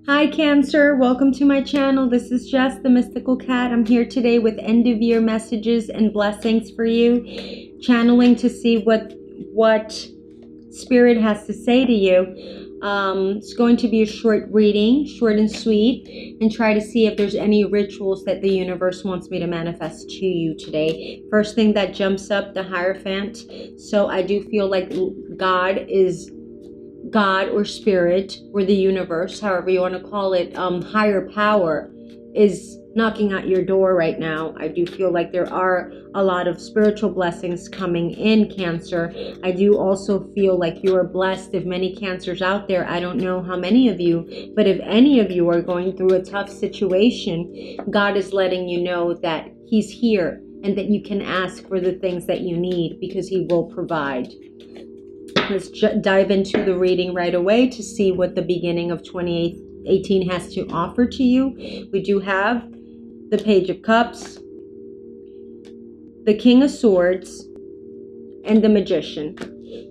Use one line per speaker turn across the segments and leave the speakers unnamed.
Hi Cancer, welcome to my channel. This is Jess, the Mystical Cat. I'm here today with end of year messages and blessings for you, channeling to see what Spirit has to say to you. It's going to be a short reading, short and sweet, and try to see if there's any rituals that the universe wants me to manifest to you today. First thing that jumps up, the Hierophant. So I do feel like God or Spirit or the universe, however you want to call it, higher power is knocking at your door right now. I do feel like there are a lot of spiritual blessings coming in, Cancer. I do also feel like you are blessed. If many Cancers out there, I don't know how many of you, but if any of you are going through a tough situation, God is letting you know that He's here and that you can ask for the things that you need because He will provide. Let's dive into the reading right away to see what the beginning of 2018 has to offer to you. We do have the Page of Cups, the King of Swords, and the Magician.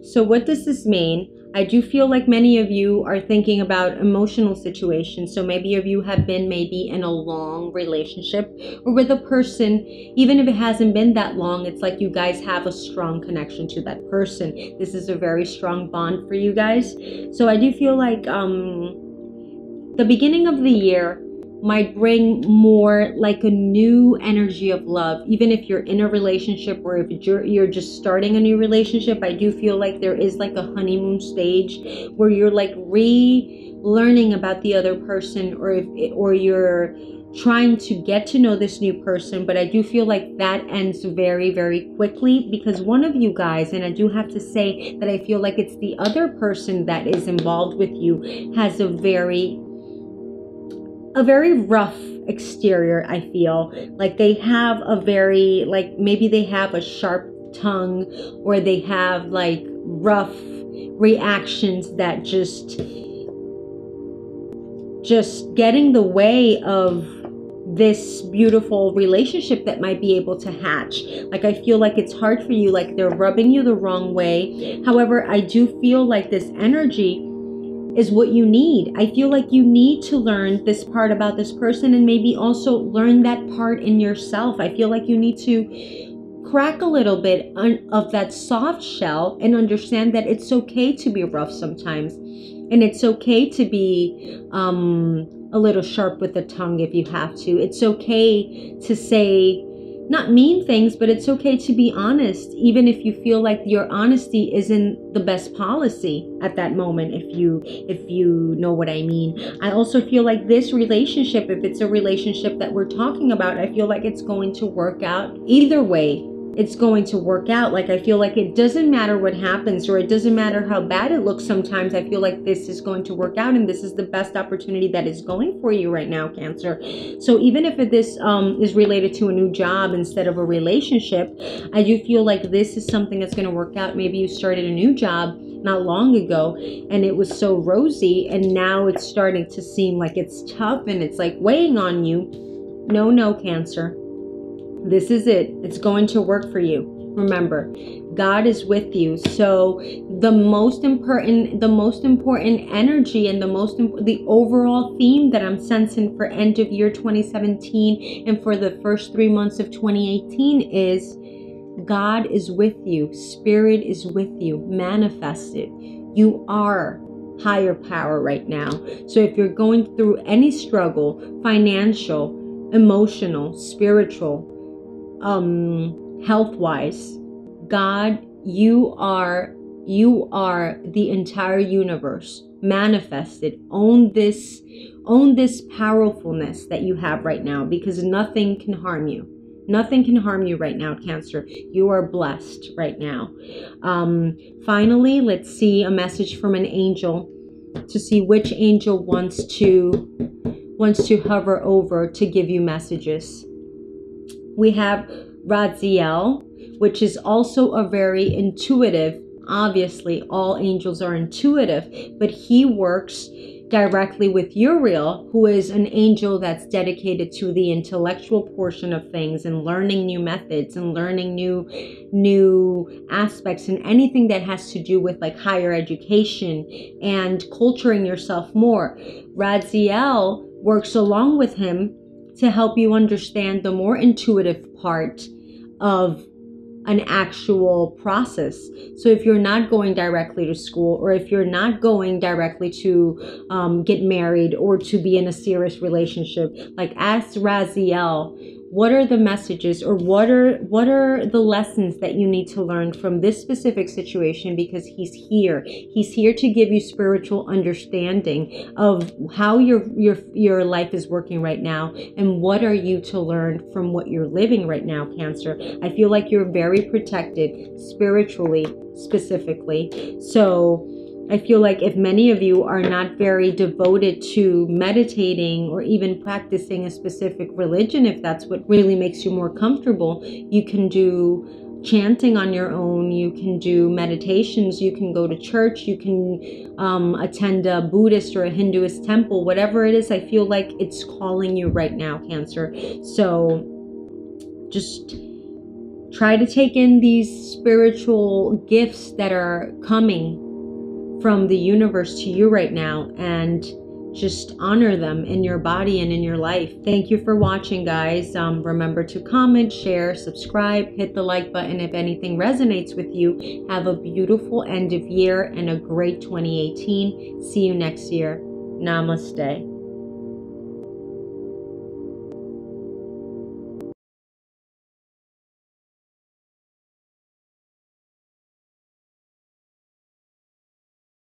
So what does this mean? I do feel like many of you are thinking about emotional situations. So maybe of you have been maybe in a long relationship or with a person, even if it hasn't been that long, it's like you guys have a strong connection to that person. This is a very strong bond for you guys. So I do feel like the beginning of the year might bring more like a new energy of love. Even if you're in a relationship or if you're just starting a new relationship, I do feel like there is like a honeymoon stage where you're like relearning about the other person, or you're trying to get to know this new person. But I do feel like that ends very, very quickly because one of you guys, and I do have to say that I feel like it's the other person that is involved with you, has a very rough exterior. I feel like they have a very, like, maybe they have a sharp tongue, or they have like rough reactions that just get in the way of this beautiful relationship that might be able to hatch. Like, I feel like it's hard for you, like they're rubbing you the wrong way. However, I do feel like this energy is what you need. I feel like you need to learn this part about this person and maybe also learn that part in yourself. I feel like you need to crack a little bit of that soft shell and understand that it's okay to be rough sometimes. And it's okay to be a little sharp with the tongue if you have to. It's okay to say not mean things, but it's okay to be honest, even if you feel like your honesty isn't the best policy at that moment, if you know what I mean. I also feel like this relationship, if it's a relationship that we're talking about, I feel like it's going to work out either way. It's going to work out. Like, I feel like it doesn't matter what happens, or it doesn't matter how bad it looks sometimes. I feel like this is going to work out, and this is the best opportunity that is going for you right now, Cancer. So even if this is related to a new job instead of a relationship, I do feel like this is something that's going to work out. Maybe you started a new job not long ago and it was so rosy, and now it's starting to seem like it's tough and it's like weighing on you. No, Cancer. This is it. It's going to work for you. Remember, God is with you. So the most important energy and the overall theme that I'm sensing for end of year 2017 and for the first 3 months of 2018 is God is with you. Spirit is with you. Manifest it. You are higher power right now. So if you're going through any struggle, financial, emotional, spiritual, health-wise, God, you are the entire universe manifested. Own this powerfulness that you have right now, because nothing can harm you. Nothing can harm you right now, Cancer. You are blessed right now. Finally, let's see a message from an angel to see which angel wants to hover over to give you messages. We have Raziel, which is also a very intuitive. Obviously, all angels are intuitive, but he works directly with Uriel, who is an angel that's dedicated to the intellectual portion of things and learning new methods and learning new aspects and anything that has to do with like higher education and culturing yourself more. Raziel works along with him to help you understand the more intuitive part of an actual process. So if you're not going directly to school, or if you're not going directly to get married or to be in a serious relationship, like ask Raziel, what are the messages, or what are the lessons that you need to learn from this specific situation? Because he's here to give you spiritual understanding of how your life is working right now, and what are you to learn from what you're living right now, Cancer. I feel like you're very protected spiritually, specifically. So I feel like if many of you are not very devoted to meditating or even practicing a specific religion, if that's what really makes you more comfortable, you can do chanting on your own, you can do meditations, you can go to church, you can attend a Buddhist or a Hinduist temple, whatever it is. I feel like it's calling you right now, Cancer. So just try to take in these spiritual gifts that are coming from the universe to you right now, and just honor them in your body and in your life. Thank you for watching, guys. Remember to comment, share, subscribe, hit the like button if anything resonates with you. Have a beautiful end of year and a great 2018. See you next year. Namaste.